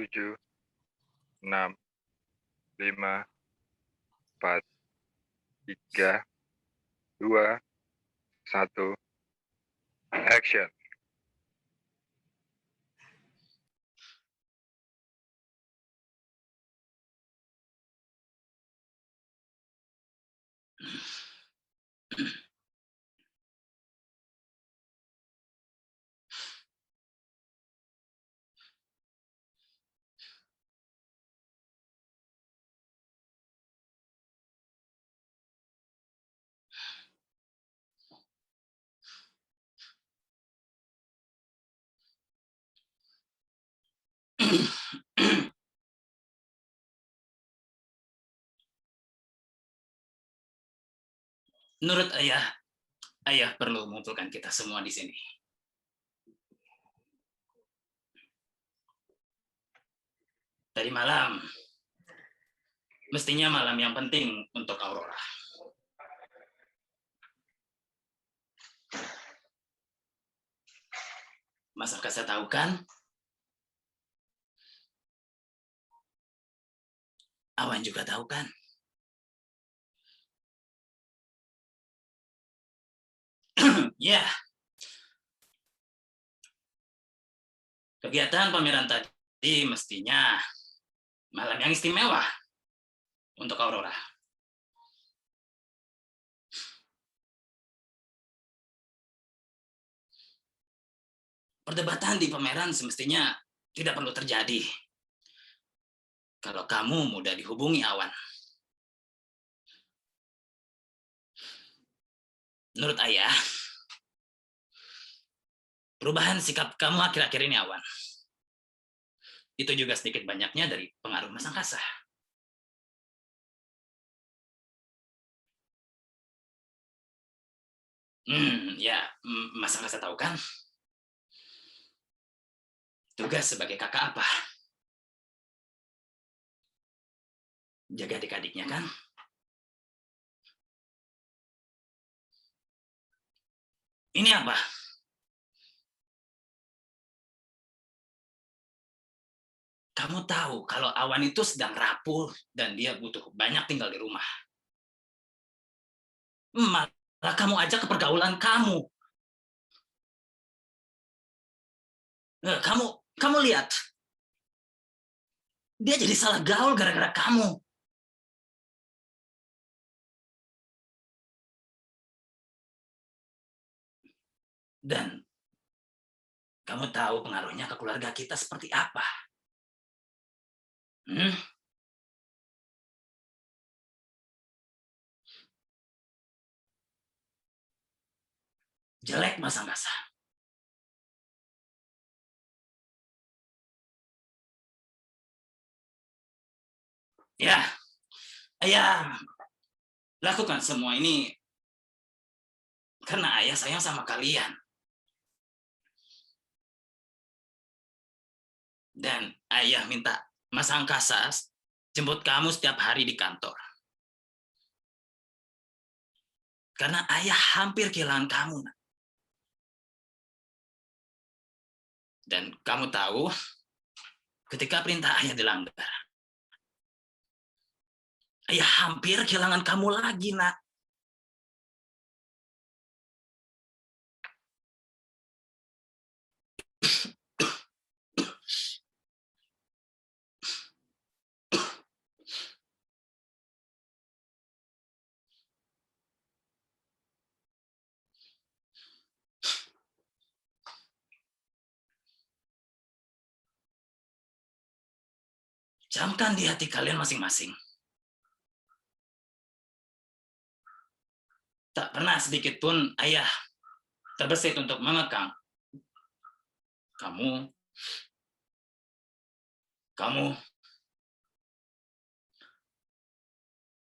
7, 6, 5, 4, 3, 2, 1, action. Menurut ayah perlu mengumpulkan kita semua di sini. Tadi malam, mestinya malam yang penting untuk Aurora. Mas Angkasa tahu kan? Awan juga tahu kan? Ya. Kegiatan pameran tadi mestinya malam yang istimewa untuk Aurora. Perdebatan di pameran semestinya tidak perlu terjadi. Kalau kamu mudah dihubungi Awan. Menurut ayah, perubahan sikap kamu akhir-akhir ini Awan. Itu juga sedikit banyaknya dari pengaruh Mas Angkasa. Ya, Mas Angkasa tahu kan? Tugas sebagai kakak apa? Jaga adik-adiknya kan? Ini apa? Kamu tahu kalau Awan itu sedang rapuh dan dia butuh banyak tinggal di rumah. Malah kamu ajak ke pergaulan kamu. Kamu lihat. Dia jadi salah gaul gara-gara kamu. Dan kamu tahu pengaruhnya ke keluarga kita seperti apa. Jelek Mas Angkasa. Ya, ayah lakukan semua ini karena ayah sayang sama kalian. Dan ayah minta Mas Angkasa jemput kamu setiap hari di kantor. Karena ayah hampir kehilangan kamu. Dan kamu tahu, ketika perintah ayah dilanggar, ayah hampir kehilangan kamu lagi, nak. Camkan di hati kalian masing-masing. Tak pernah sedikit pun ayah terbesit untuk mengekang kamu,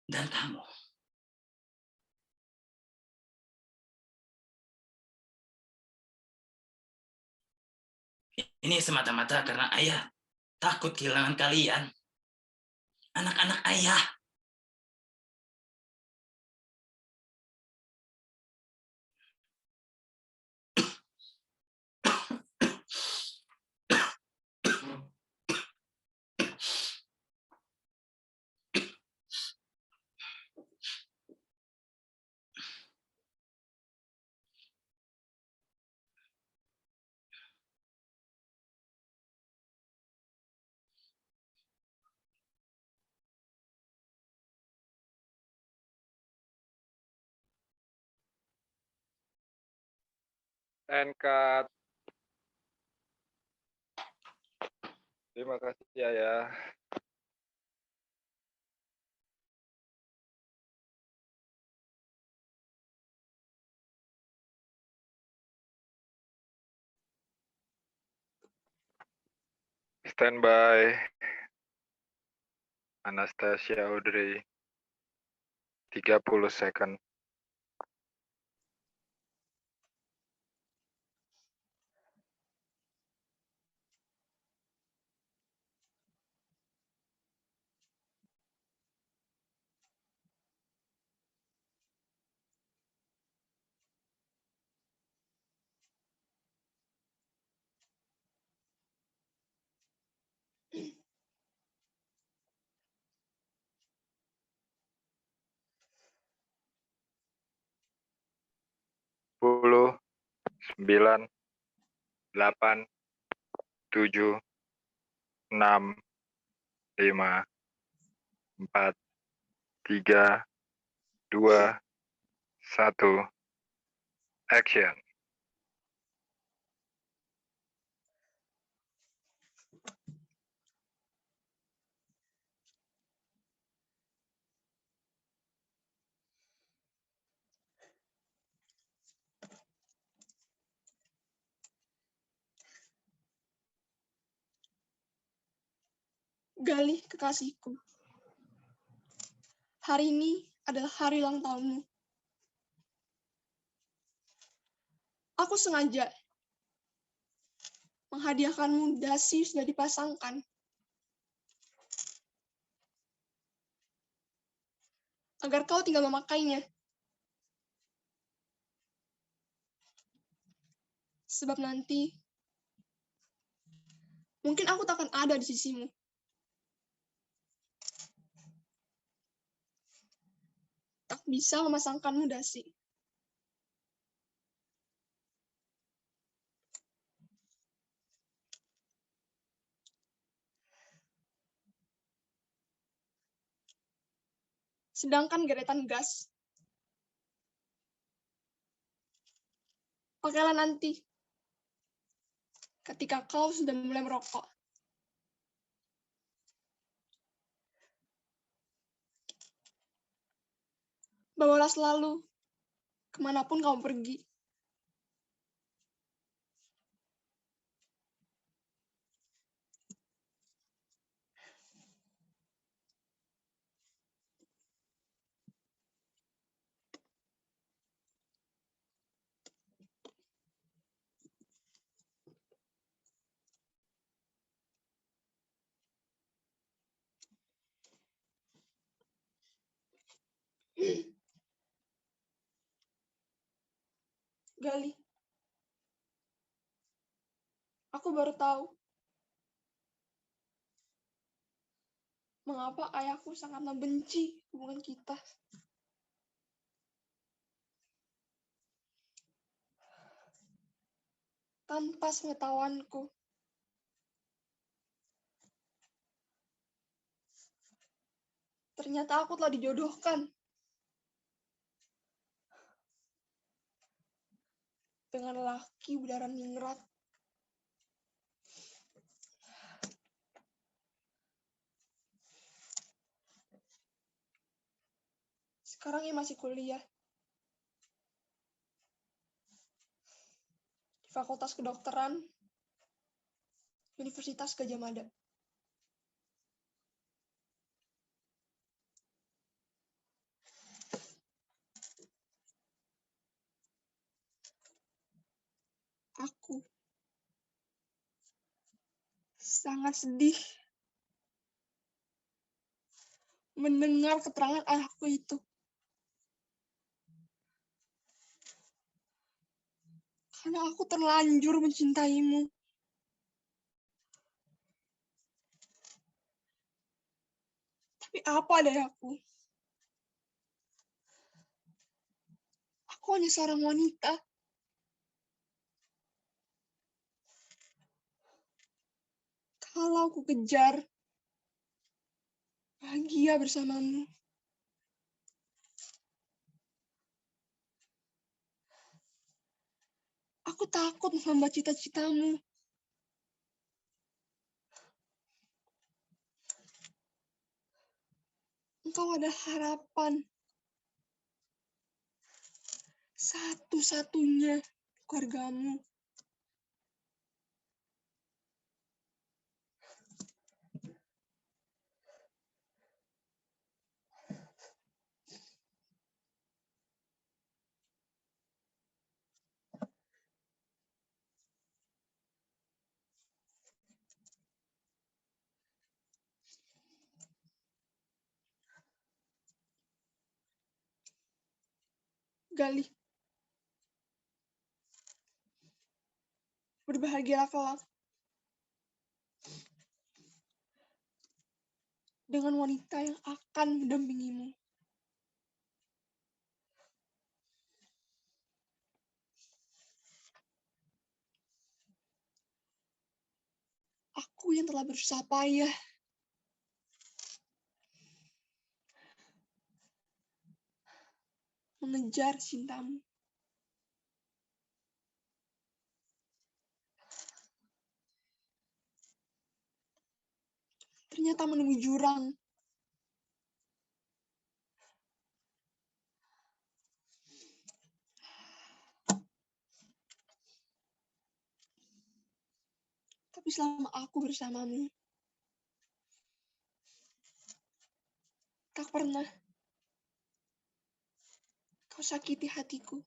dan kamu. Ini semata-mata karena ayah takut kehilangan kalian. Anak-anak ayah. And cut. Terima kasih ya. Standby. Anastasia Audrey. 30 second. Sepuluh, 9, 8, 7, 6, 5, 4, 3, 2, 1. Action. Galih kekasihku, hari ini adalah hari ulang tahunmu. Aku sengaja menghadiahkanmu dasi sudah dipasangkan, agar kau tinggal memakainya. Sebab nanti, mungkin aku tak akan ada di sisimu. Tak bisa memasangkanmu dasi. Sedangkan geretan gas, pakailah nanti, ketika kau sudah mulai merokok. Bawalah selalu, kemanapun kau pergi. Galih, aku baru tahu mengapa ayahku sangat membenci hubungan kita. Tanpa sepengetahuanku, ternyata aku telah dijodohkan dengan laki berdarah ningrat. Sekarang ia masih kuliah di Fakultas Kedokteran Universitas Gadjah Mada. Aku sangat sedih mendengar keterangan ayahku itu. Karena aku terlanjur mencintaimu. Tapi apa dayaku? Aku hanya seorang wanita. Kalau ku kejar bahagia bersamamu, aku Aku takut menghambat cita-citamu. Engkau ada harapan. Satu-satunya keluargamu. Galih, berbahagialah kelak dengan wanita yang akan mendampingimu. Aku yang telah berusaha payah mengejar cintamu. Ternyata menemui jurang. Tapi selama aku bersamamu, tak pernah kau sakiti hatiku.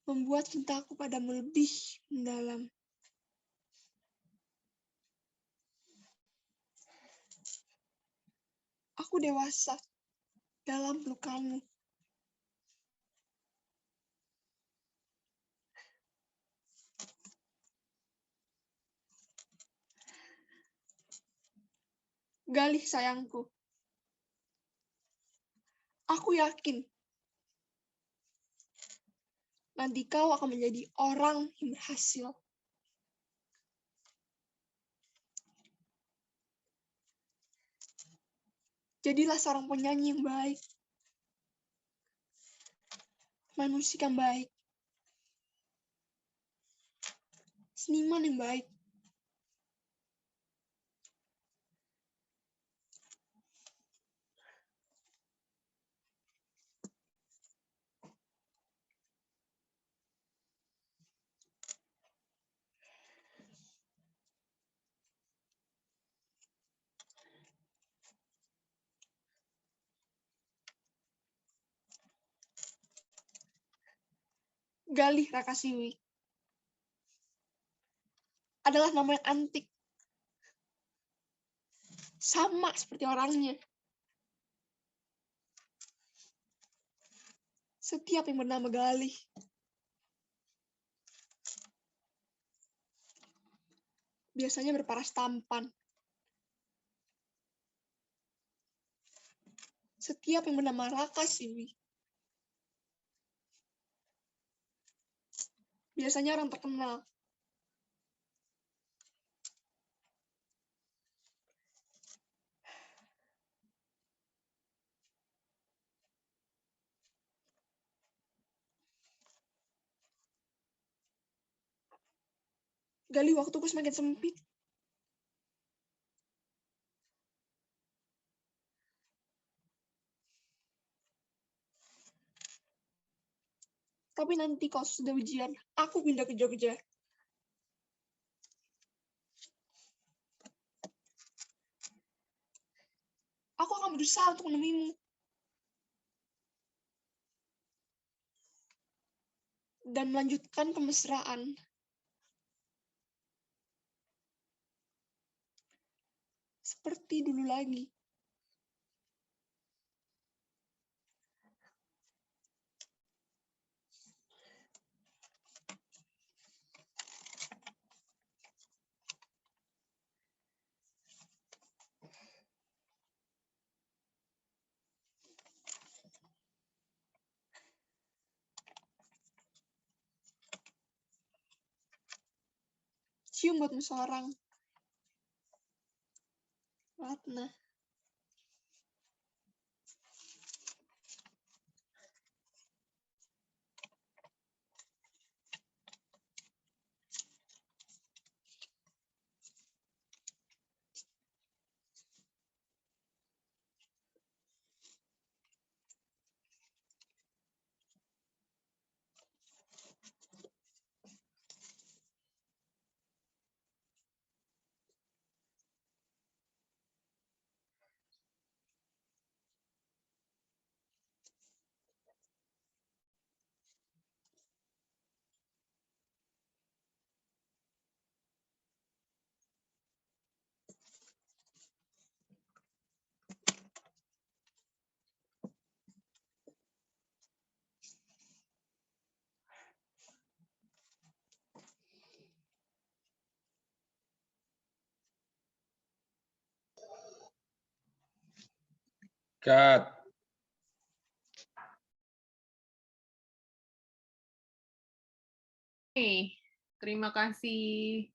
Membuat cintaku padamu lebih mendalam. Aku dewasa dalam pelukanmu. Galih sayangku, aku yakin nanti kau akan menjadi orang yang berhasil. Jadilah seorang penyanyi yang baik, main musik yang baik, seniman yang baik. Galih Rakasiwi adalah nama yang antik, sama seperti orangnya. Setiap yang bernama Galih biasanya berparas tampan. Setiap yang bernama Rakasiwi biasanya orang terkenal. Galih, waktuku semakin sempit. Tapi nanti kalau sudah ujian, aku pindah ke Jogja. Aku akan berusaha untuk menemuimu. Dan melanjutkan kemesraan. Seperti dulu lagi. Cium buatmu seorang. Ratna. Cut. Oke, terima kasih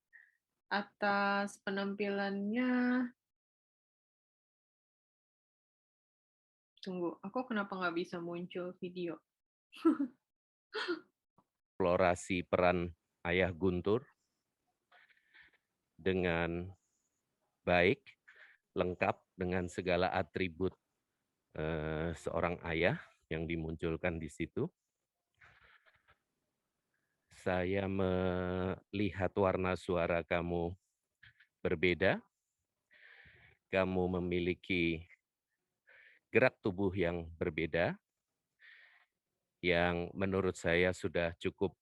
atas penampilannya. Tunggu, aku kenapa nggak bisa muncul video? Eksplorasi peran Ayah Guntur dengan baik, lengkap dengan segala atribut seorang ayah yang dimunculkan di situ. Saya melihat warna suara kamu berbeda, kamu memiliki gerak tubuh yang berbeda, yang menurut saya sudah cukup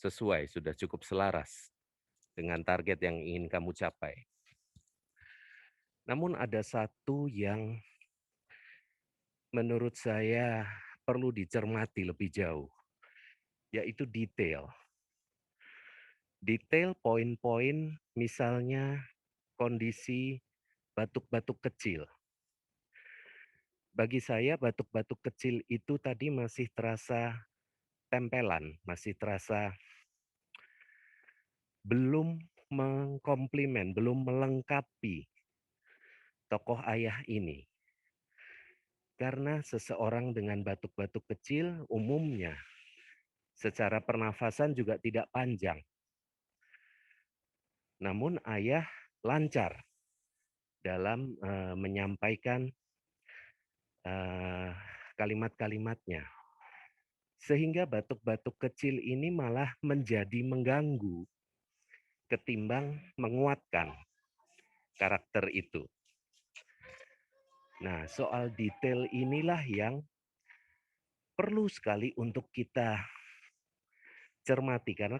sesuai, sudah cukup selaras dengan target yang ingin kamu capai. Namun ada satu yang menurut saya perlu dicermati lebih jauh, yaitu detail. Detail poin-poin misalnya kondisi batuk-batuk kecil. Bagi saya batuk-batuk kecil itu tadi masih terasa tempelan, masih terasa belum mengkomplimen, belum melengkapi tokoh ayah ini. Karena seseorang dengan batuk-batuk kecil umumnya secara pernafasan juga tidak panjang. Namun ayah lancar dalam menyampaikan kalimat-kalimatnya. Sehingga batuk-batuk kecil ini malah menjadi mengganggu ketimbang menguatkan karakter itu. Nah, soal detail inilah yang perlu sekali untuk kita cermati karena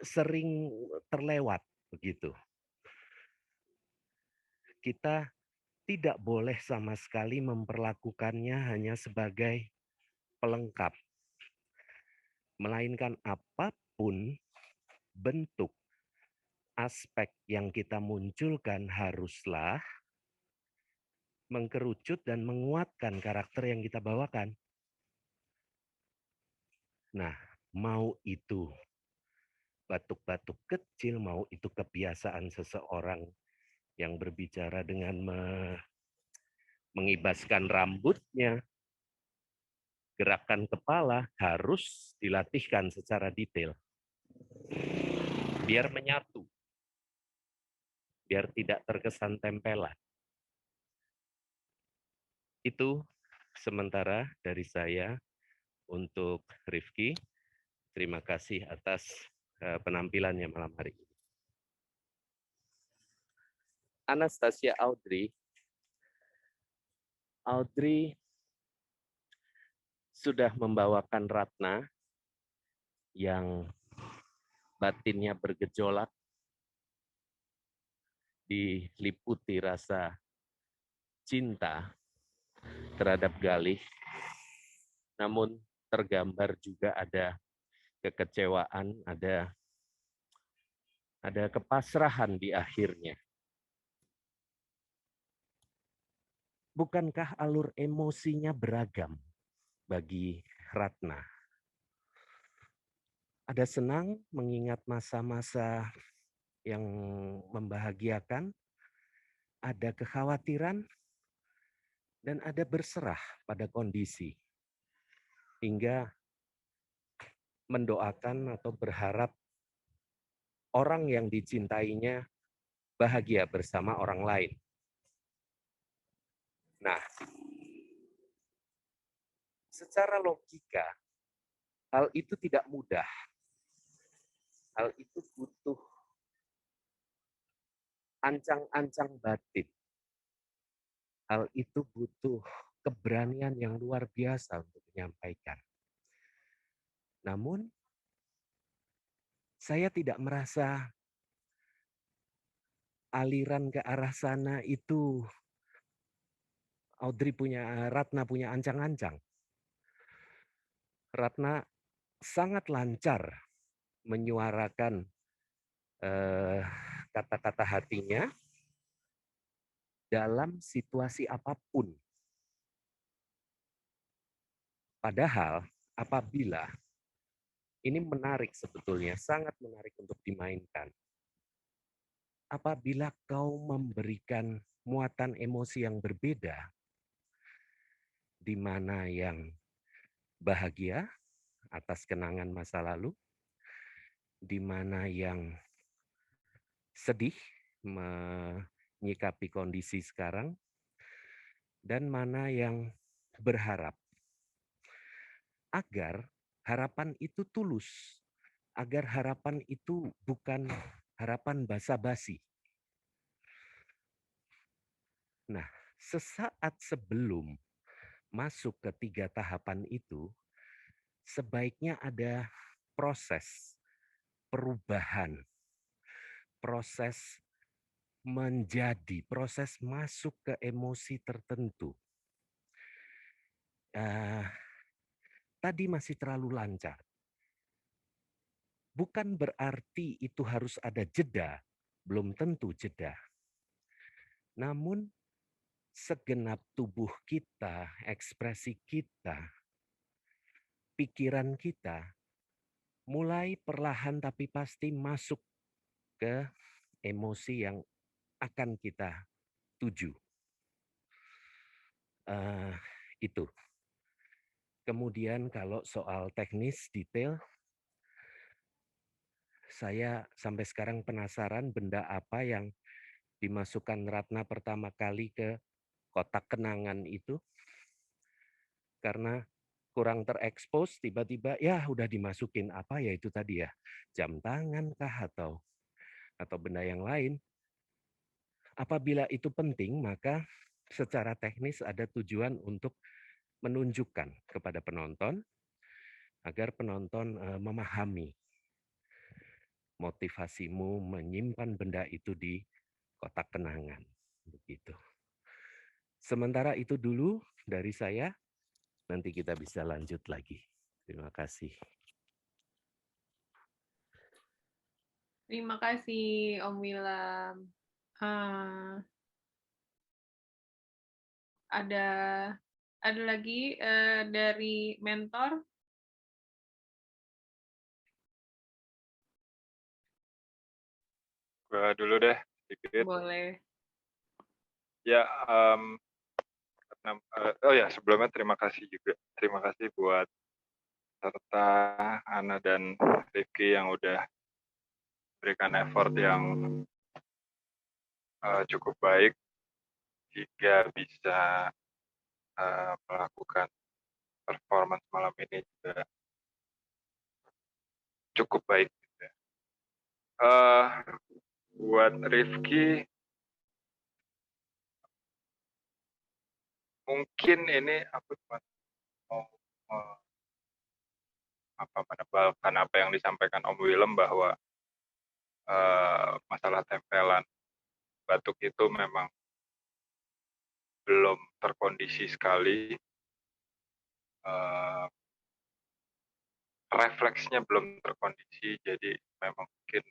sering terlewat begitu. Kita tidak boleh sama sekali memperlakukannya hanya sebagai pelengkap. Melainkan apapun bentuk aspek yang kita munculkan haruslah mengkerucut dan menguatkan karakter yang kita bawakan. Nah, mau itu batuk-batuk kecil, mau itu kebiasaan seseorang yang berbicara dengan mengibaskan rambutnya, gerakan kepala harus dilatihkan secara detail. Biar menyatu, biar tidak terkesan tempelan. Itu sementara dari saya untuk Rifki. Terima kasih atas penampilannya malam hari ini. Anastasia Audrey sudah membawakan Ratna yang batinnya bergejolak, diliputi rasa cinta terhadap Galih, namun tergambar juga ada kekecewaan, ada kepasrahan di akhirnya. Bukankah alur emosinya beragam bagi Ratna? Ada senang mengingat masa-masa yang membahagiakan, ada kekhawatiran, dan ada berserah pada kondisi. Hingga mendoakan atau berharap orang yang dicintainya bahagia bersama orang lain. Nah, secara logika, hal itu tidak mudah. Hal itu butuh ancang-ancang batin. Hal itu butuh keberanian yang luar biasa untuk menyampaikan. Namun, saya tidak merasa aliran ke arah sana itu Ratna punya ancang-ancang. Ratna sangat lancar menyuarakan kata-kata hatinya dalam situasi apapun. Padahal apabila ini menarik sebetulnya, sangat menarik untuk dimainkan. Apabila kau memberikan muatan emosi yang berbeda, di mana yang bahagia atas kenangan masa lalu, di mana yang sedih menyikapi kondisi sekarang, dan mana yang berharap. Agar harapan itu tulus, agar harapan itu bukan harapan basa-basi. Nah, sesaat sebelum masuk ke 3 tahapan itu, sebaiknya ada proses perubahan, proses menjadi, proses masuk ke emosi tertentu. Tadi masih terlalu lancar. Bukan berarti itu harus ada jeda, belum tentu jeda. Namun segenap tubuh kita, ekspresi kita, pikiran kita, mulai perlahan tapi pasti masuk ke emosi yang akan kita tuju. Itu. Kemudian kalau soal teknis, detail, saya sampai sekarang penasaran benda apa yang dimasukkan Ratna pertama kali ke kotak kenangan itu. Karena kurang terekspos, tiba-tiba ya udah dimasukin apa ya itu tadi ya, jam tangan kah atau benda yang lain. Apabila itu penting, maka secara teknis ada tujuan untuk menunjukkan kepada penonton agar penonton memahami motivasimu menyimpan benda itu di kotak kenangan. Begitu. Sementara itu dulu dari saya, nanti kita bisa lanjut lagi. Terima kasih. Terima kasih Om Wilam. Ada lagi dari mentor? Gua dulu deh sedikit. Boleh. Ya, oh ya sebelumnya terima kasih juga. Terima kasih buat serta Ana dan Rifki yang udah berikan effort yang cukup baik jika bisa melakukan performance malam ini juga cukup baik. Buat Rifki, mungkin ini aku cuma mau menebalkan apa yang disampaikan Om Willem bahwa masalah tempelan batuk itu memang belum terkondisi sekali, refleksnya belum terkondisi, jadi memang mungkin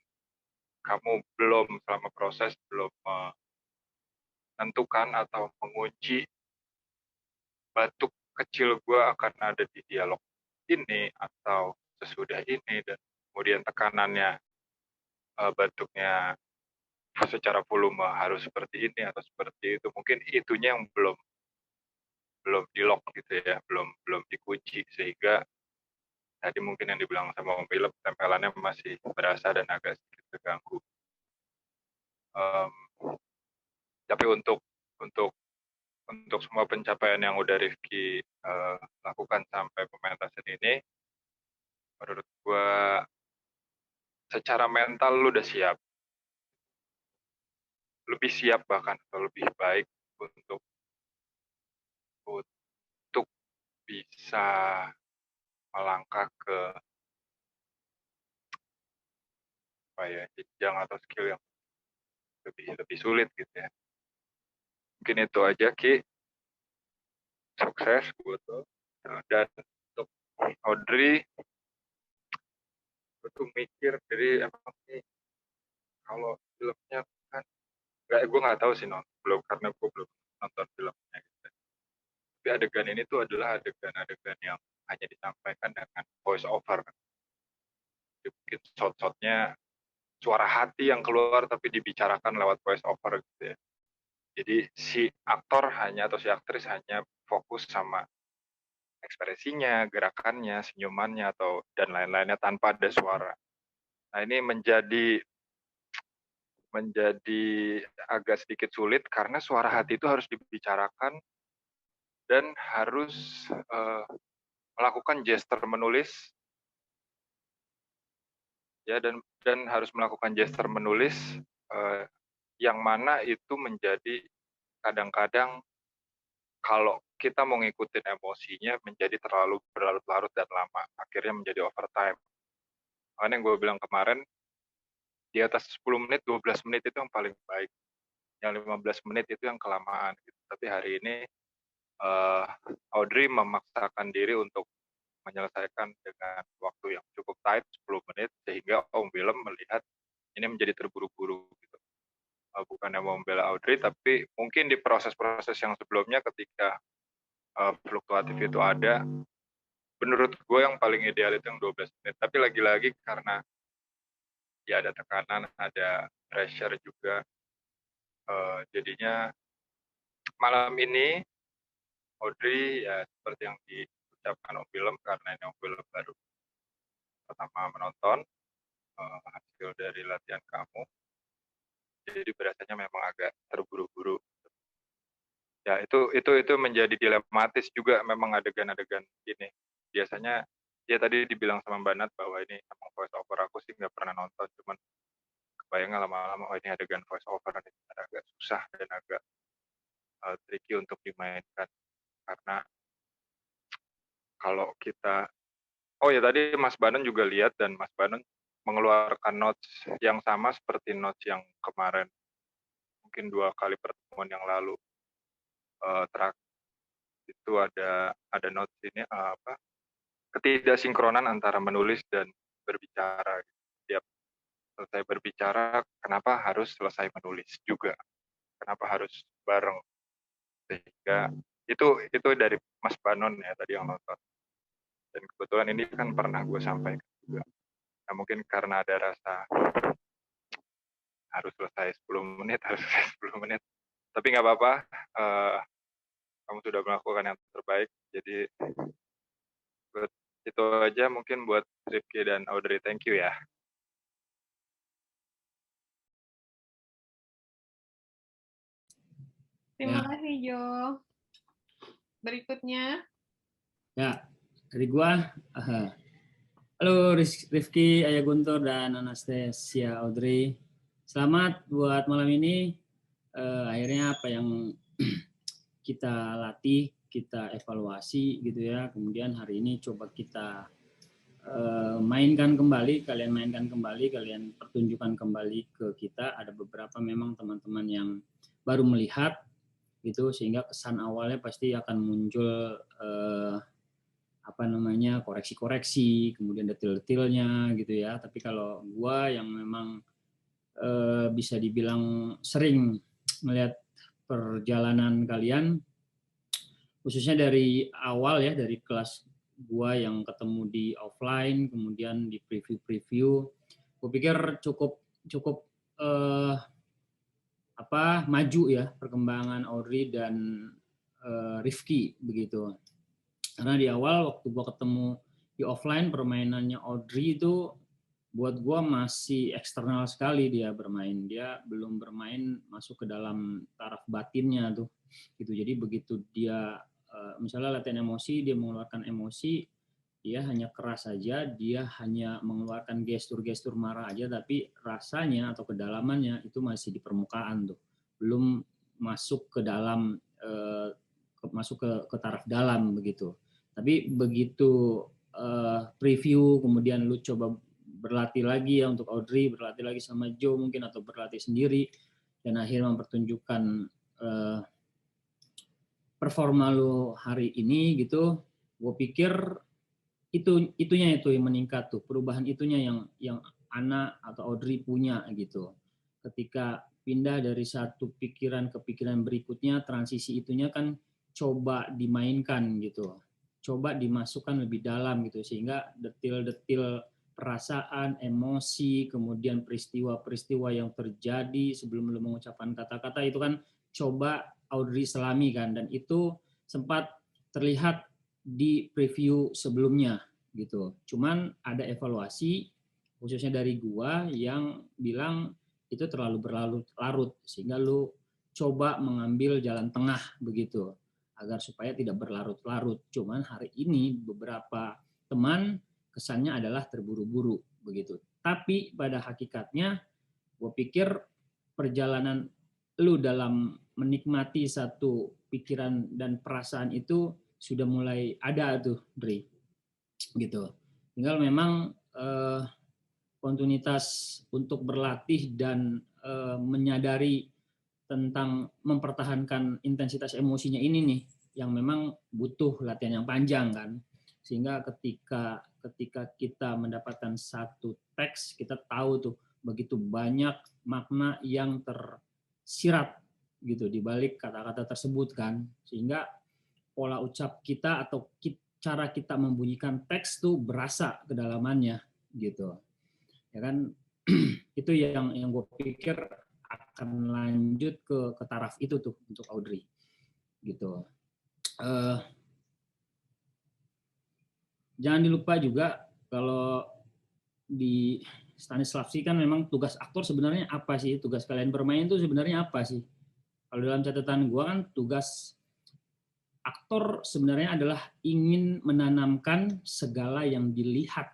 kamu belum selama proses belum menentukan atau mengunci batuk kecil gue akan ada di dialog ini atau sesudah ini, dan kemudian tekanannya batuknya secara volume harus seperti ini atau seperti itu, mungkin itunya yang belum di lock gitu ya, belum dikunci, sehingga tadi mungkin yang dibilang sama Om Philip tempelannya masih berasa dan agak sedikit terganggu. Tapi untuk semua pencapaian yang udah Rifki lakukan sampai pementasan ini, menurut gua secara mental lu udah siap, lebih siap bahkan atau lebih baik untuk bisa melangkah ke jenjang atau skill yang lebih sulit gitu ya. Mungkin itu aja Ki, sukses buat lo. Dan untuk Audrey, gue tuh mikir jadi emang nih kalau filmnya kan gue nggak tahu sih belum, karena gue belum nonton filmnya gitu. Tapi adegan ini tuh adalah adegan yang hanya disampaikan dengan voice over. Mungkin shot-shotnya suara hati yang keluar tapi dibicarakan lewat voice over gitu ya. Jadi si aktor atau si aktris hanya fokus sama ekspresinya, gerakannya, senyumannya dan lain-lainnya tanpa ada suara. Nah, ini menjadi agak sedikit sulit karena suara hati itu harus dibicarakan dan harus melakukan gesture menulis ya, dan harus melakukan gesture menulis yang mana itu menjadi kadang-kadang kalau kita mau ngikutin emosinya menjadi terlalu berlarut-larut dan lama, akhirnya menjadi overtime. Makanya yang gue bilang kemarin, di atas 10 menit, 12 menit itu yang paling baik. Yang 15 menit itu yang kelamaan. Gitu. Tapi hari ini Audrey memaksakan diri untuk menyelesaikan dengan waktu yang cukup tight, 10 menit, sehingga Om Willem melihat ini menjadi terburu-buru. Gitu. Bukannya mau membela Audrey, tapi mungkin di proses-proses yang sebelumnya ketika fluktuatif itu ada, menurut gue yang paling ideal itu yang 12 menit. Tapi lagi-lagi karena ya ada tekanan, ada pressure juga, jadinya malam ini Audrey ya seperti yang diucapkan Om Willem, karena ini Om Willem baru pertama menonton hasil dari latihan kamu, jadi berasanya memang agak terburu-buru. Ya itu menjadi dilematis juga, memang adegan-adegan ini. Biasanya ya tadi dibilang sama Mbak Nat bahwa ini emang voice over, aku sih nggak pernah nonton, cuman kebayang lama-lama oh ini adegan voice over ini agak susah dan agak tricky untuk dimainkan, karena kalau kita ya tadi Mas Banon juga lihat, dan Mas Banon mengeluarkan notes yang sama seperti notes yang kemarin, mungkin 2 kali pertemuan yang lalu. Terakhir itu ada notes ini ketidaksinkronan antara menulis dan berbicara. Setiap selesai berbicara, kenapa harus selesai menulis juga? Kenapa harus bareng? Sehingga itu dari Mas Banon ya tadi yang nonton. Dan kebetulan ini kan pernah gue sampaikan juga. Nah, mungkin karena ada rasa harus selesai 10 menit, Tapi nggak apa-apa, kamu sudah melakukan yang terbaik. Jadi itu aja mungkin buat Rifki dan Audrey. Thank you ya. Terima kasih Jo. Berikutnya. Ya, dari gua. Halo Rifki, Ayah Guntur, dan Anastasia Audrey. Selamat buat malam ini. Akhirnya apa yang kita latih, kita evaluasi gitu ya. Kemudian hari ini coba kita mainkan kembali, kalian pertunjukkan kembali ke kita. Ada beberapa memang teman-teman yang baru melihat gitu, sehingga kesan awalnya pasti akan muncul koreksi-koreksi, kemudian detail-detailnya gitu ya. Tapi kalau gua yang memang bisa dibilang sering melihat perjalanan kalian, khususnya dari awal ya, dari kelas gua yang ketemu di offline, kemudian di preview, gua pikir cukup maju ya perkembangan Audrey dan Rifki begitu. Karena di awal waktu gua ketemu di offline, permainannya Audrey itu buat gua masih eksternal sekali dia bermain. Dia belum bermain masuk ke dalam taraf batinnya tuh. Gitu. Jadi begitu dia misalnya latihan emosi, dia mengeluarkan emosi, dia hanya keras saja, dia hanya mengeluarkan gestur-gestur marah aja, tapi rasanya atau kedalamannya itu masih di permukaan tuh. Belum masuk ke dalam masuk ke taraf dalam begitu. Tapi begitu preview, kemudian lu coba berlatih lagi ya untuk Audrey, berlatih lagi sama Joe mungkin, atau berlatih sendiri, dan akhirnya mempertunjukkan performa lu hari ini gitu. Gue pikir itunya yang meningkat tuh, perubahan itunya yang Ana atau Audrey punya gitu. Ketika pindah dari satu pikiran ke pikiran berikutnya, transisi itunya kan coba dimainkan gitu. coba dimasukkan lebih dalam gitu, sehingga detil-detil perasaan, emosi, kemudian peristiwa-peristiwa yang terjadi sebelum lu mengucapkan kata-kata itu kan coba Audrey selami kan, dan itu sempat terlihat di preview sebelumnya gitu. Cuman ada evaluasi khususnya dari gua yang bilang itu terlalu berlarut-larut, sehingga lu coba mengambil jalan tengah begitu agar supaya tidak berlarut-larut. Cuman hari ini beberapa teman kesannya adalah terburu-buru begitu. Tapi pada hakikatnya gue pikir perjalanan lu dalam menikmati satu pikiran dan perasaan itu sudah mulai ada tuh, Dri. Gitu. Tinggal memang kontinuitas untuk berlatih dan menyadari tentang mempertahankan intensitas emosinya ini nih yang memang butuh latihan yang panjang kan, sehingga ketika kita mendapatkan satu teks kita tahu tuh begitu banyak makna yang tersirat gitu di balik kata-kata tersebut kan, sehingga pola ucap kita atau cara kita membunyikan teks tuh berasa kedalamannya gitu ya kan. Itu yang gue pikir akan lanjut ke taraf itu tuh untuk Audrey gitu. Jangan dilupa juga kalau di Stanislavski kan memang tugas aktor sebenarnya apa sih, tugas kalian bermain itu sebenarnya apa sih. Kalau dalam catatan gua kan tugas aktor sebenarnya adalah ingin menanamkan segala yang dilihat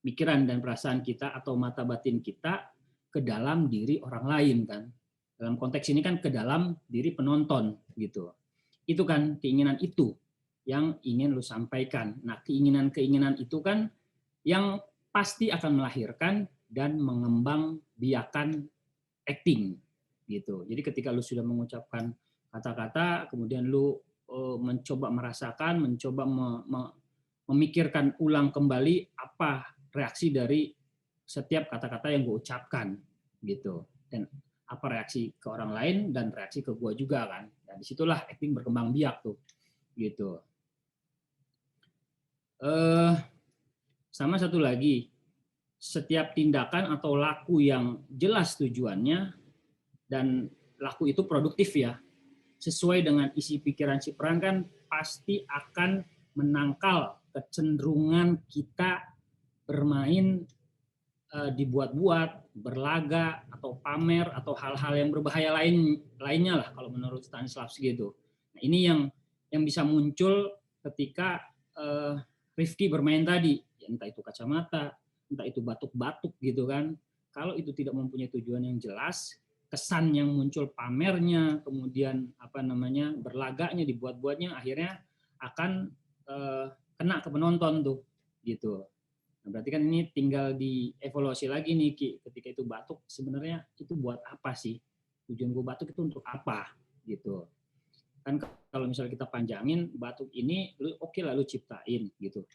pikiran dan perasaan kita atau mata batin kita ke dalam diri orang lain kan. Dalam konteks ini kan ke dalam diri penonton gitu. Itu kan keinginan itu yang ingin lu sampaikan. Nah, keinginan-keinginan itu kan yang pasti akan melahirkan dan mengembangbiakan acting gitu. Jadi ketika lu sudah mengucapkan kata-kata, kemudian lu mencoba merasakan, mencoba memikirkan ulang kembali apa reaksi dari setiap kata-kata yang gue ucapkan gitu, dan apa reaksi ke orang lain dan reaksi ke gue juga kan. Dan disitulah acting berkembang biak tuh gitu. Sama satu lagi, setiap tindakan atau laku yang jelas tujuannya dan laku itu produktif ya, sesuai dengan isi pikiran si peran kan pasti akan menangkal kecenderungan kita bermain dibuat-buat, berlaga atau pamer atau hal-hal yang berbahaya lainnya lah kalau menurut Stanislavski gitu. Nah, ini yang bisa muncul ketika Rifki bermain tadi, entah itu kacamata, entah itu batuk-batuk gitu kan. Kalau itu tidak mempunyai tujuan yang jelas, kesan yang muncul pamernya, kemudian berlaganya, dibuat-buatnya, akhirnya akan kena ke penonton tuh gitu. Nah, berarti kan ini tinggal dievaluasi lagi nih Ki, ketika itu batuk sebenarnya itu buat apa sih? Tujuan gue batuk itu untuk apa gitu. Kan kalau misalnya kita panjangin, batuk ini oke lah lu ciptain gitu.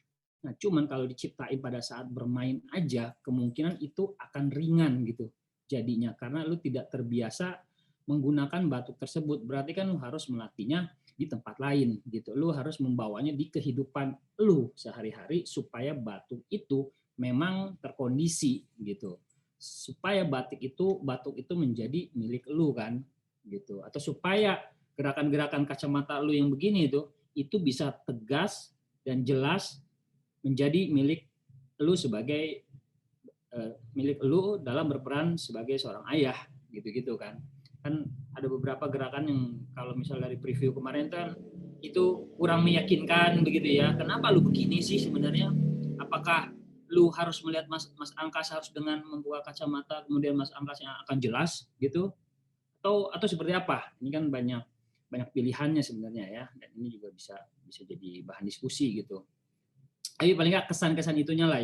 Nah, cuman kalau diciptain pada saat bermain aja, kemungkinan itu akan ringan gitu jadinya, karena lu tidak terbiasa menggunakan batuk tersebut. Berarti kan lu harus melatihnya di tempat lain gitu. Lu harus membawanya di kehidupan lu sehari-hari supaya batuk itu memang terkondisi gitu. Supaya batuk itu menjadi milik lu kan gitu. Atau supaya gerakan-gerakan kacamata lu yang begini itu bisa tegas dan jelas menjadi milik lu sebagai milik lu dalam berperan sebagai seorang ayah gitu-gitu kan. Kan ada beberapa gerakan yang kalau misal dari preview kemarin kan itu kurang meyakinkan begitu ya. Kenapa lu begini sih sebenarnya? Apakah lu harus melihat Mas Angkas harus dengan membuka kacamata kemudian Mas Angkas yang akan jelas gitu? Atau seperti apa? Ini kan banyak pilihannya sebenarnya ya, dan ini juga bisa jadi bahan diskusi gitu. Tapi paling nggak kesan-kesan itunya lah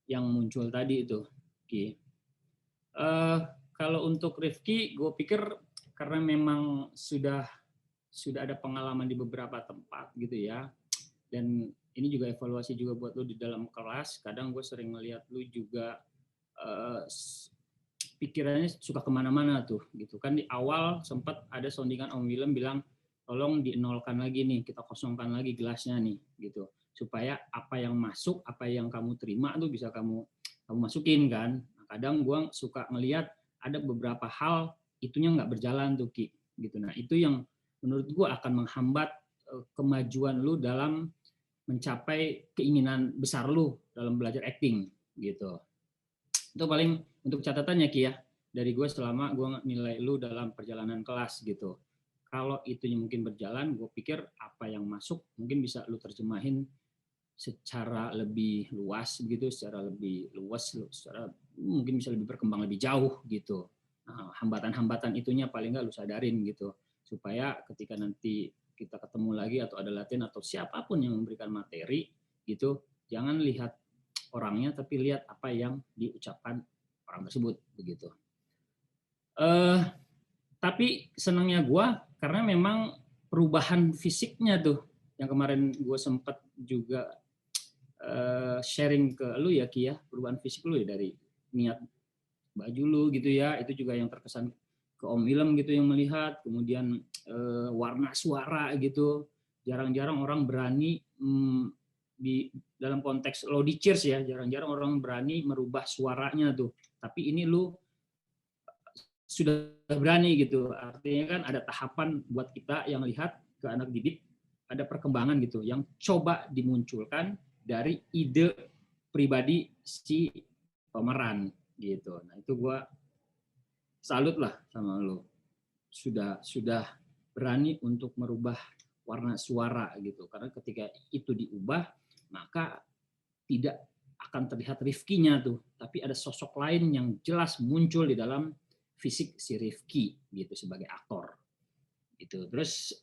yang muncul tadi itu. Oke. Kalau untuk Rifki, gue pikir karena memang sudah ada pengalaman di beberapa tempat gitu ya, dan ini juga evaluasi juga buat lu di dalam kelas. Kadang gue sering ngeliat lu juga pikirannya suka kemana-mana tuh gitu kan. Di awal sempat ada soundingan Om Willem bilang tolong dinolkan lagi nih, kita kosongkan lagi gelasnya nih, gitu. Supaya apa yang masuk, apa yang kamu terima tuh bisa kamu masukin kan. Nah, kadang gue suka ngelihat ada beberapa hal itunya nggak berjalan tuh Ki, gitu. Nah itu yang menurut gue akan menghambat kemajuan lu dalam mencapai keinginan besar lu dalam belajar acting, gitu. Itu paling untuk catatannya Ki ya, dari gue selama gue nilai lu dalam perjalanan kelas gitu. Kalau itunya mungkin berjalan, gue pikir apa yang masuk mungkin bisa lu terjemahin secara lebih luas gitu, secara lebih luas, secara mungkin bisa lebih berkembang lebih jauh gitu. Nah, hambatan-hambatan itunya paling nggak lu sadarin gitu, supaya ketika nanti kita ketemu lagi atau ada latihan atau siapapun yang memberikan materi gitu, jangan lihat orangnya tapi lihat apa yang diucapkan orang tersebut begitu. Tapi senangnya gue karena memang perubahan fisiknya tuh yang kemarin gue sempat juga sharing ke lu ya Ki ya, perubahan fisik lu ya dari niat baju lu gitu ya, itu juga yang terkesan ke Om Ilham gitu yang melihat, kemudian warna suara gitu, jarang-jarang orang berani di dalam konteks Lodi Cheers ya, jarang-jarang orang berani merubah suaranya tuh, tapi ini lu sudah berani gitu. Artinya kan ada tahapan buat kita yang lihat ke anak didik, ada perkembangan gitu yang coba dimunculkan dari ide pribadi si pemeran gitu. Nah itu gue salut lah sama lo, sudah berani untuk merubah warna suara gitu, karena ketika itu diubah maka tidak akan terlihat Rifki-nya tuh, tapi ada sosok lain yang jelas muncul di dalam fisik si Rifki gitu sebagai aktor gitu. Terus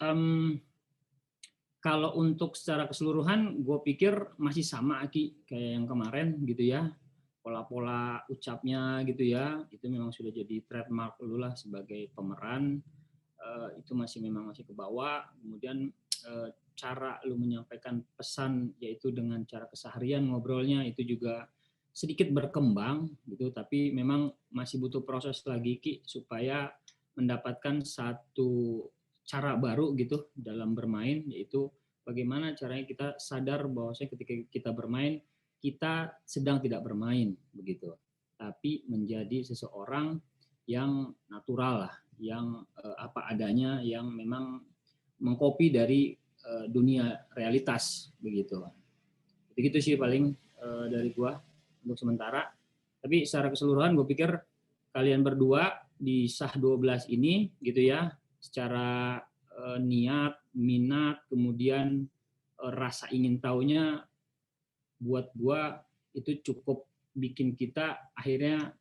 kalau untuk secara keseluruhan gue pikir masih sama Aki kayak yang kemarin gitu ya, pola-pola ucapnya gitu ya, itu memang sudah jadi trademark lu lah sebagai pemeran, itu masih ke bawah. Kemudian cara lu menyampaikan pesan yaitu dengan cara keseharian ngobrolnya itu juga sedikit berkembang gitu, tapi memang masih butuh proses lagi Ki supaya mendapatkan satu cara baru gitu dalam bermain, yaitu bagaimana caranya kita sadar bahwasanya ketika kita bermain kita sedang tidak bermain begitu, tapi menjadi seseorang yang natural lah, yang apa adanya, yang memang mengcopy dari dunia realitas begitu. Begitu sih paling dari gua untuk sementara. Tapi secara keseluruhan gue pikir kalian berdua di SAH 12 ini gitu ya, secara niat, minat, kemudian rasa ingin tahunya buat gua itu cukup bikin kita akhirnya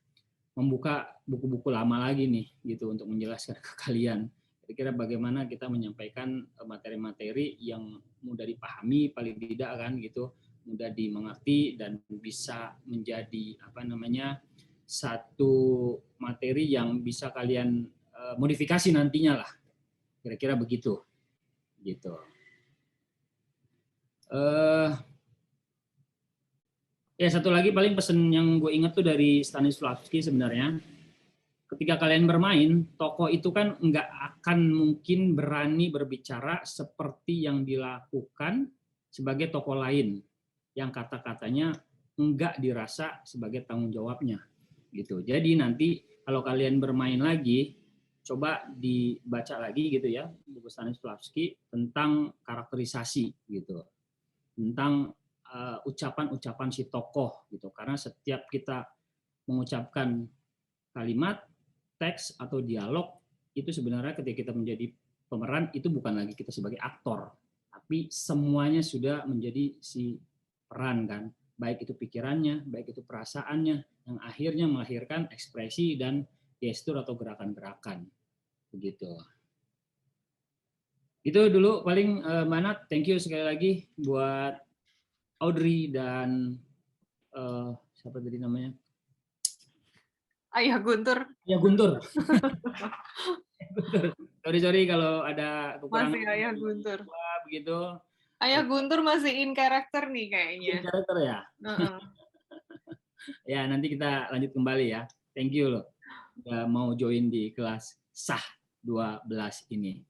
membuka buku-buku lama lagi nih gitu untuk menjelaskan ke kalian. Kira-kira bagaimana kita menyampaikan materi-materi yang mudah dipahami paling tidak kan gitu, mudah dimengerti dan bisa menjadi satu materi yang bisa kalian modifikasi nantinya lah, kira-kira begitu gitu. Ya satu lagi paling pesan yang gue ingat tuh dari Stanislavski sebenarnya, ketika kalian bermain, tokoh itu kan nggak akan mungkin berani berbicara seperti yang dilakukan sebagai tokoh lain yang kata-katanya enggak dirasa sebagai tanggung jawabnya gitu. Jadi nanti kalau kalian bermain lagi, coba dibaca lagi gitu ya buku Stanislavski tentang karakterisasi gitu, tentang ucapan-ucapan si tokoh gitu. Karena setiap kita mengucapkan kalimat, teks atau dialog itu sebenarnya ketika kita menjadi pemeran itu bukan lagi kita sebagai aktor, tapi semuanya sudah menjadi si peran kan, baik itu pikirannya, baik itu perasaannya, yang akhirnya melahirkan ekspresi dan gestur atau gerakan-gerakan begitu. Itu dulu paling Manat. Thank you sekali lagi buat Audrey dan siapa tadi namanya? Ayah Guntur. Ya Guntur. Sorry kalau ada kekurangan. Masih Ayah Guntur. Begitu. Ayah Guntur masih in karakter nih kayaknya. In karakter ya. Ya nanti kita lanjut kembali ya. Thank you loh udah mau join di kelas SAH 12 ini.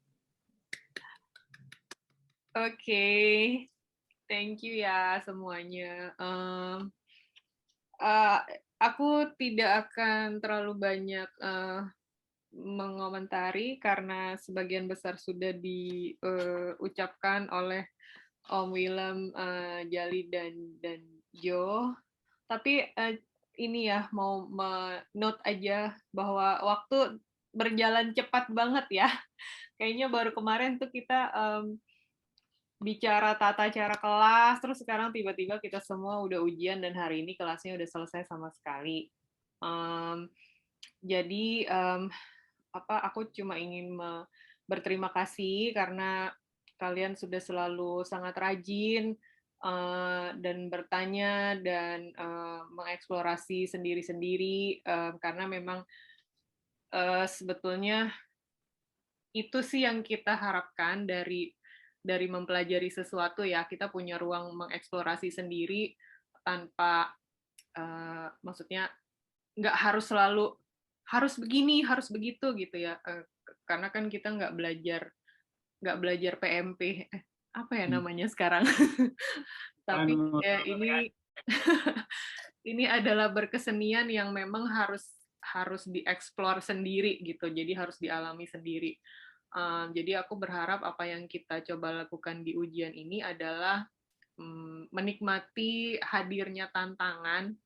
Oke, thank you ya semuanya. Aku tidak akan terlalu banyak mengomentari karena sebagian besar sudah diucapkan oleh Om Willem, Jali dan Jo. Tapi ini ya mau note aja bahwa waktu berjalan cepat banget ya. Kayaknya baru kemarin tuh kita bicara tata cara kelas, terus sekarang tiba-tiba kita semua udah ujian dan hari ini kelasnya udah selesai sama sekali. Jadi aku cuma ingin berterima kasih karena kalian sudah selalu sangat rajin dan bertanya dan mengeksplorasi sendiri-sendiri karena memang sebetulnya itu sih yang kita harapkan dari mempelajari sesuatu ya, kita punya ruang mengeksplorasi sendiri tanpa maksudnya nggak harus selalu harus begini, harus begitu gitu ya. Karena kan kita nggak belajar PMP, apa ya namanya sekarang. Tapi ini adalah berkesenian yang memang harus dieksplor sendiri gitu, jadi harus dialami sendiri. Jadi aku berharap apa yang kita coba lakukan di ujian ini adalah menikmati hadirnya tantangan,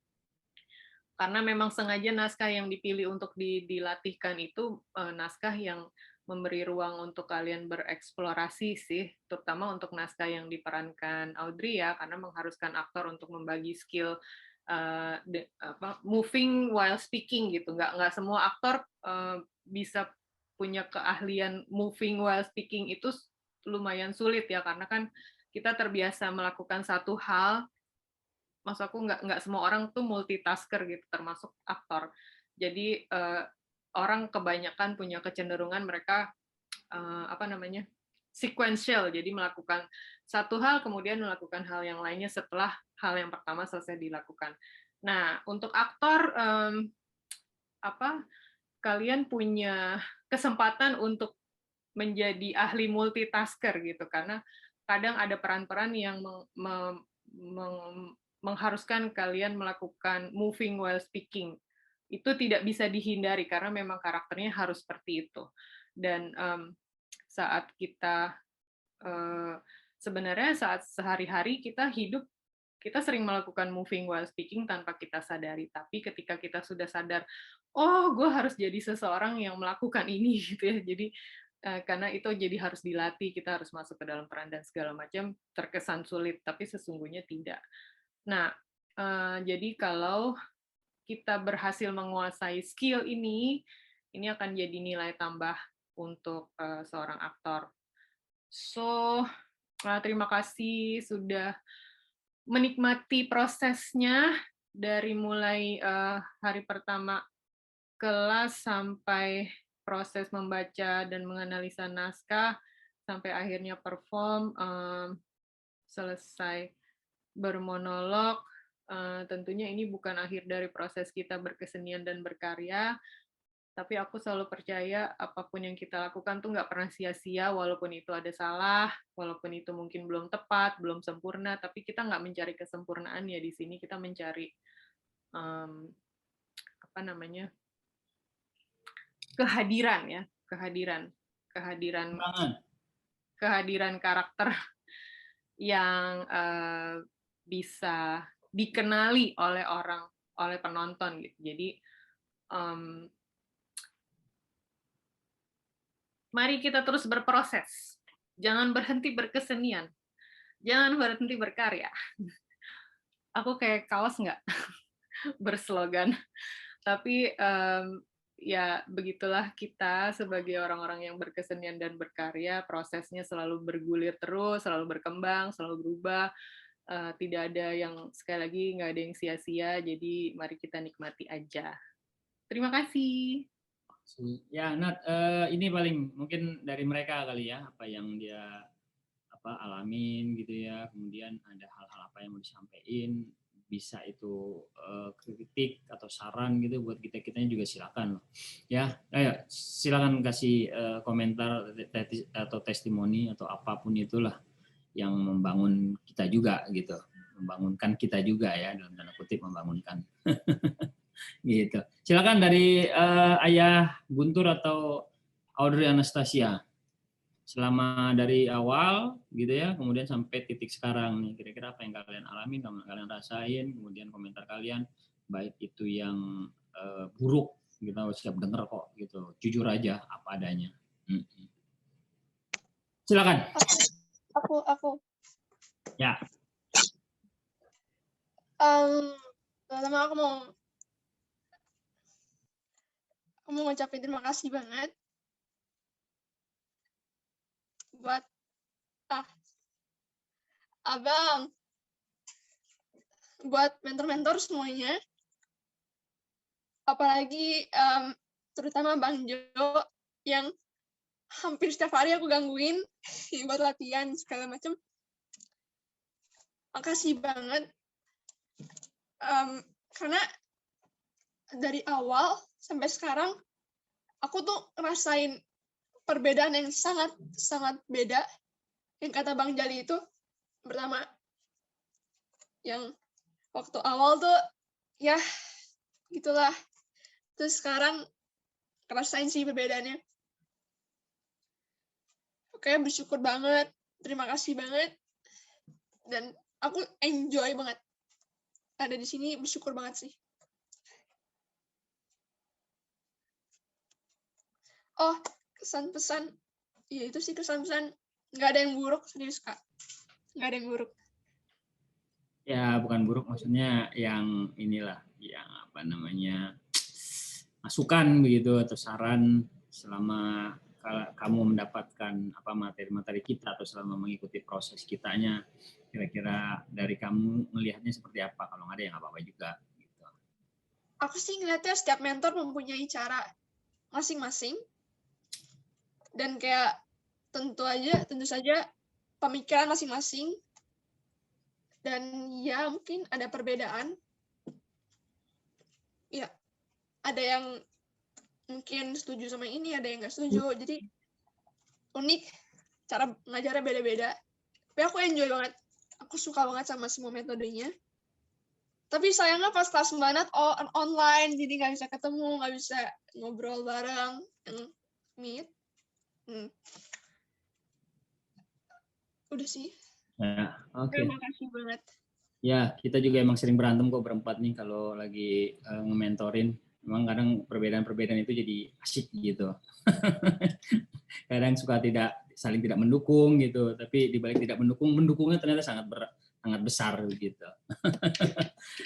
karena memang sengaja naskah yang dipilih untuk dilatihkan itu naskah yang memberi ruang untuk kalian bereksplorasi sih, terutama untuk naskah yang diperankan Audrey ya, karena mengharuskan aktor untuk membagi skill moving while speaking gitu. Nggak semua aktor bisa punya keahlian moving while speaking, itu lumayan sulit ya, karena kan kita terbiasa melakukan satu hal. Maksud aku nggak semua orang tuh multitasker gitu, termasuk aktor. Jadi orang kebanyakan punya kecenderungan mereka sequential, jadi melakukan satu hal kemudian melakukan hal yang lainnya setelah hal yang pertama selesai dilakukan. Nah, untuk aktor kalian punya kesempatan untuk menjadi ahli multitasker gitu, karena kadang ada peran-peran yang mengharuskan kalian melakukan moving while speaking. Itu tidak bisa dihindari karena memang karakternya harus seperti itu. Dan saat kita sebenarnya saat sehari-hari kita hidup, kita sering melakukan moving while speaking tanpa kita sadari. Tapi ketika kita sudah sadar, oh, gue harus jadi seseorang yang melakukan ini gitu ya. Jadi karena itu jadi harus dilatih, kita harus masuk ke dalam peran dan segala macam, terkesan sulit, tapi sesungguhnya tidak. Nah, jadi kalau kita berhasil menguasai skill ini akan jadi nilai tambah untuk seorang aktor. So, terima kasih sudah menikmati prosesnya dari mulai hari pertama kelas sampai proses membaca dan menganalisa naskah sampai akhirnya perform, selesai bermonolog. Tentunya ini bukan akhir dari proses kita berkesenian dan berkarya, tapi aku selalu percaya apapun yang kita lakukan tuh nggak pernah sia-sia, walaupun itu ada salah, walaupun itu mungkin belum tepat, belum sempurna, tapi kita nggak mencari kesempurnaan ya di sini, kita mencari kehadiran ya, kehadiran karakter yang bisa dikenali oleh penonton gitu. Jadi mari kita terus berproses, jangan berhenti berkesenian, jangan berhenti berkarya. Aku kayak kaos nggak berslogan, tapi ya begitulah kita sebagai orang-orang yang berkesenian dan berkarya, prosesnya selalu bergulir terus, selalu berkembang, selalu berubah, tidak ada yang, sekali lagi, nggak ada yang sia-sia, jadi mari kita nikmati aja. Terima kasih. Ya, Nat, ini paling mungkin dari mereka kali ya, apa yang dia alamin gitu ya, kemudian ada hal-hal apa yang mau disampaikan, bisa itu kritik atau saran gitu buat kita-kitanya juga silakan ya. Ayo silakan kasih komentar atau testimoni atau apapun itulah yang membangun kita juga gitu, membangunkan kita juga ya, dalam tanda kutip membangunkan. Gitu. Silakan dari Ayah Guntur atau Audrey Anastasia. Selama dari awal gitu ya, kemudian sampai titik sekarang nih, kira-kira apa yang kalian alami, kalian rasain, kemudian komentar kalian, baik itu yang buruk, kita siap denger kok gitu, jujur aja apa adanya. Silakan. Aku. Ya. Pertama aku mau ngucapin terima kasih banget buat Abang, buat mentor-mentor semuanya, apalagi terutama Bang Jo yang hampir setiap hari aku gangguin buat latihan segala macam. Makasih banget, karena dari awal sampai sekarang aku tuh ngerasain perbedaan yang sangat beda. Yang kata Bang Jali itu, pertama yang waktu awal tuh ya gitulah, terus sekarang ngerasain sih perbedaannya. Oke, bersyukur banget, terima kasih banget, dan aku enjoy banget ada di sini, bersyukur banget sih. Oh, kesan-pesan, ya itu sih kesan-pesan, nggak ada yang buruk, serius Kak, nggak ada yang buruk. Ya bukan buruk, maksudnya yang inilah, yang apa namanya, masukan begitu atau saran selama kamu mendapatkan apa materi-materi kita atau selama mengikuti proses kitanya, kira-kira dari kamu melihatnya seperti apa? Kalau nggak ada ya nggak apa-apa juga. Gitu. Aku sih ngeliatnya setiap mentor mempunyai cara masing-masing, dan kayak tentu saja pemikiran masing-masing, dan ya mungkin ada perbedaan. Ya, ada yang mungkin setuju sama ini, ada yang nggak setuju. Jadi unik, cara ngajarnya beda-beda. Tapi aku enjoy banget. Aku suka banget sama semua metodenya. Tapi sayangnya pas kelas 9 online, jadi nggak bisa ketemu, nggak bisa ngobrol bareng, yang meet. Udah sih. Ya, oke. Terima kasih banget. Ya, kita juga emang sering berantem kok berempat nih kalau lagi nge-mentorin. Memang kadang perbedaan-perbedaan itu jadi asik gitu. Kadang suka saling tidak mendukung gitu, tapi dibalik tidak mendukungnya ternyata sangat besar gitu.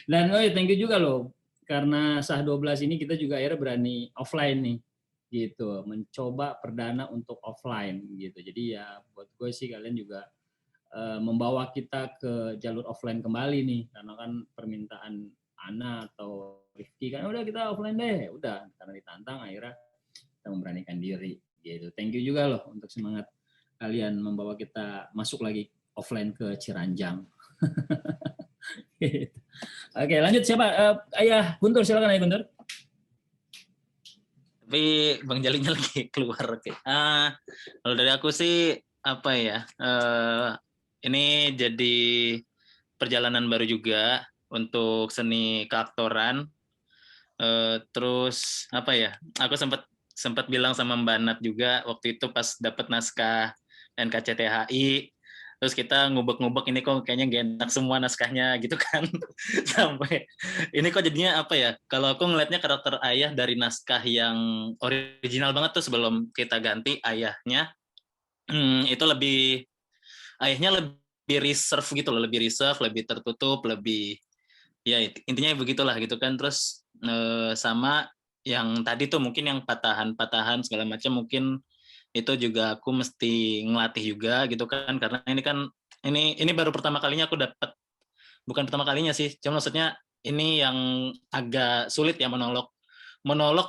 Dan thank you juga loh, karena Sah 12 ini kita juga akhirnya berani offline nih gitu, mencoba perdana untuk offline gitu. Jadi ya buat gue sih kalian juga membawa kita ke jalur offline kembali nih, karena kan permintaan Ana atau Rifki kan udah kita offline deh, udah karena ditantang akhirnya kita memberanikan diri gitu. Thank you juga loh untuk semangat kalian membawa kita masuk lagi offline ke Ciranjang. Gitu. Oke, lanjut siapa? Ayah Guntur, silakan Ayah Guntur. Tapi Bang Jalinya lagi keluar. Oke. Kalau dari aku sih apa ya? Ini jadi perjalanan baru juga untuk seni keaktoran. Terus apa ya? Aku sempat bilang sama Mbak Nat juga waktu itu pas dapat naskah NKCTHI. Terus kita ngubek-ngubek, ini kok kayaknya gak enak semua naskahnya gitu kan. Sampai ini kok jadinya apa ya, kalau aku ngelihatnya karakter ayah dari naskah yang original banget tuh sebelum kita ganti ayahnya, itu ayahnya lebih reserve gitu loh, lebih reserve, lebih tertutup, lebih ya intinya begitulah gitu kan. Terus sama yang tadi tuh mungkin yang patahan-patahan segala macam, mungkin itu juga aku mesti ngelatih juga gitu kan, karena ini baru pertama kalinya aku dapat, bukan pertama kalinya sih, cuma maksudnya ini yang agak sulit ya, monolog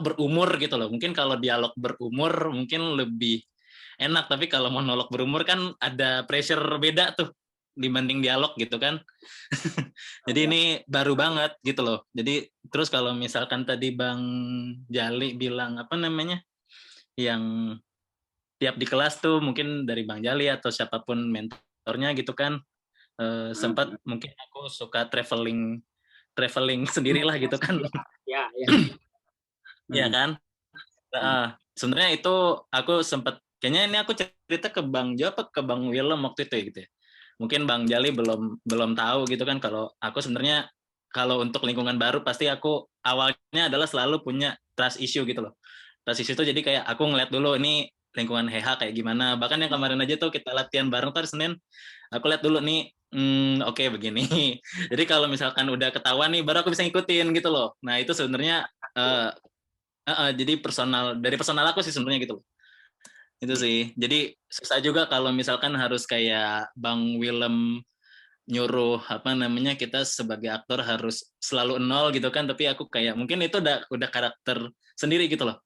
berumur gitu loh. Mungkin kalau dialog berumur mungkin lebih enak, tapi kalau monolog berumur kan ada pressure beda tuh dibanding dialog gitu kan. Jadi ini baru banget gitu loh. Jadi terus kalau misalkan tadi Bang Jali bilang apa namanya, yang tiap di kelas tuh mungkin dari Bang Jali atau siapapun mentor kantornya gitu kan. Sempat mungkin aku suka traveling sendirilah gitu kan. Ya. Iya kan? Sebenarnya itu aku sempat, kayaknya ini aku cerita ke Bang Jo apa ke Bang Willem waktu itu ya gitu ya. Mungkin Bang Jali belum tahu gitu kan, kalau aku sebenarnya kalau untuk lingkungan baru pasti aku awalnya adalah selalu punya trust issue gitu loh. Trust issue itu jadi kayak aku ngeliat dulu ini lingkungan HH kayak gimana. Bahkan yang kemarin aja tuh kita latihan bareng tuh hari Senin, aku lihat dulu nih, oke, begini. Jadi kalau misalkan udah ketahuan nih, baru aku bisa ngikutin gitu loh. Nah itu sebenarnya jadi dari personal aku sih sebenarnya gitu loh. Itu sih. Jadi susah juga kalau misalkan harus kayak Bang Willem nyuruh kita sebagai aktor harus selalu nol gitu kan, tapi aku kayak mungkin itu udah karakter sendiri gitu loh.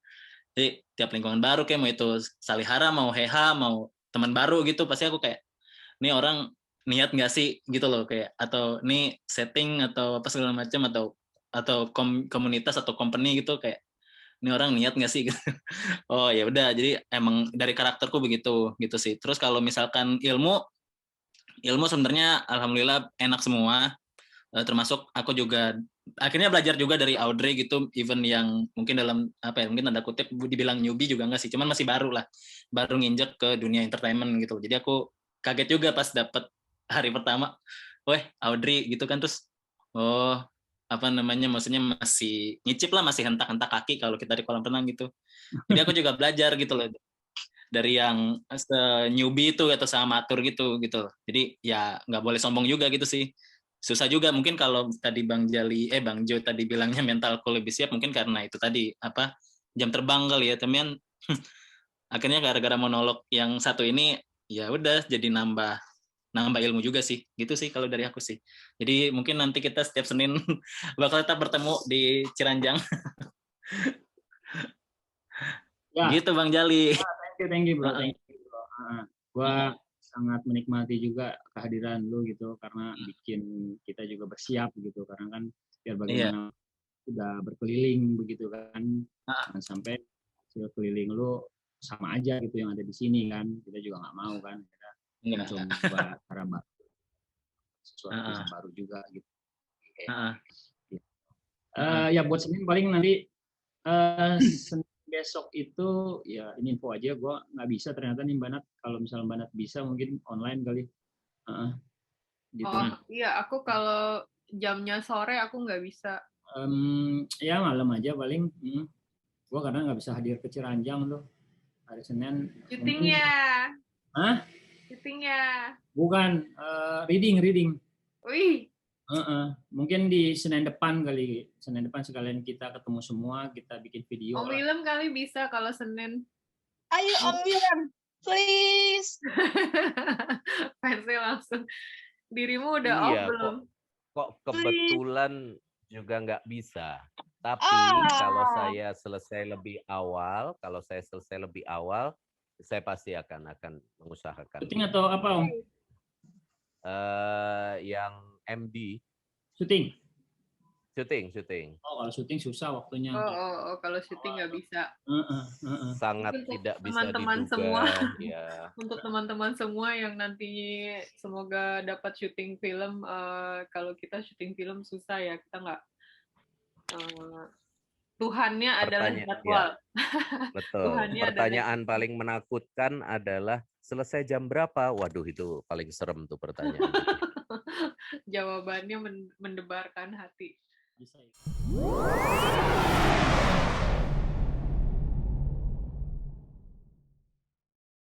Jadi tiap lingkungan baru kayak mau itu Salihara, mau Heha, mau teman baru gitu, pasti aku kayak ini orang niat nggak sih gitu loh, kayak atau ini setting atau apa segala macam atau komunitas atau company gitu, kayak ini orang niat nggak sih gitu. Oh ya udah, jadi emang dari karakterku begitu gitu sih. Terus kalau misalkan ilmu sebenarnya alhamdulillah enak semua, termasuk aku juga akhirnya belajar juga dari Audrey gitu, even yang mungkin dalam mungkin tanda kutip dibilang newbie juga enggak sih, cuman masih baru nginjek ke dunia entertainment gitu. Jadi aku kaget juga pas dapet hari pertama, Audrey gitu kan, terus maksudnya masih ngicip lah, masih hentak-hentak kaki kalau kita di kolam renang gitu. Jadi aku juga belajar gitu loh dari yang newbie itu atau amatur gitu. Jadi ya nggak boleh sombong juga gitu sih. Susah juga mungkin kalau tadi Bang Jo tadi bilangnya mentalku lebih siap, mungkin karena itu tadi jam terbang kali ya, teman. Akhirnya gara-gara monolog yang satu ini ya udah jadi nambah ilmu juga sih. Gitu sih kalau dari aku sih. Jadi mungkin nanti kita setiap Senin bakal tetap bertemu di Ciranjang. Ya. Gitu Bang Jali. Thank you bro. Gua sangat menikmati juga kehadiran lu gitu, karena bikin kita juga bersiap gitu, karena kan biar bagaimana sudah berkeliling begitu kan, sampai hasil keliling lu sama aja gitu yang ada di sini kan, kita juga nggak mau kan, kita coba cara baru, sesuatu yang baru juga gitu. Ya buat Senin paling nanti besok itu ya ini info aja, gue nggak bisa ternyata nih Mbak Nat. Kalau misalnya Mbak Nat bisa mungkin online kali. Gitu. Iya, aku kalau jamnya sore aku nggak bisa. Ya malam aja paling. Gue karena nggak bisa hadir ke Ciranjang tuh hari Senin. Syutingnya. Hah? Syutingnya. Bukan, reading. Wih. Mungkin di Senin depan kali. Senin depan sekalian kita ketemu semua, kita bikin video. Om Willem kali bisa kalau Senin. Ayo Om Willem, please. Fansnya langsung. Dirimu udah off belum? Kok kebetulan juga nggak bisa. Tapi kalau saya selesai lebih awal, saya pasti akan mengusahakan. Syuting atau apa Om? Yang MD. Syuting. Oh, kalau syuting susah waktunya. Kalau syuting nggak bisa. Sangat tidak bisa teman-teman diduga. Semua. Ya. Untuk teman-teman semua yang nanti semoga dapat syuting film. Kalau kita syuting film susah ya, kita nggak. Tuhannya adalah jadwal. Ya, betul. Pertanyaan paling menakutkan adalah selesai jam berapa? Waduh, itu paling serem tuh pertanyaan. Jawabannya mendebarkan hati. Bisa ya.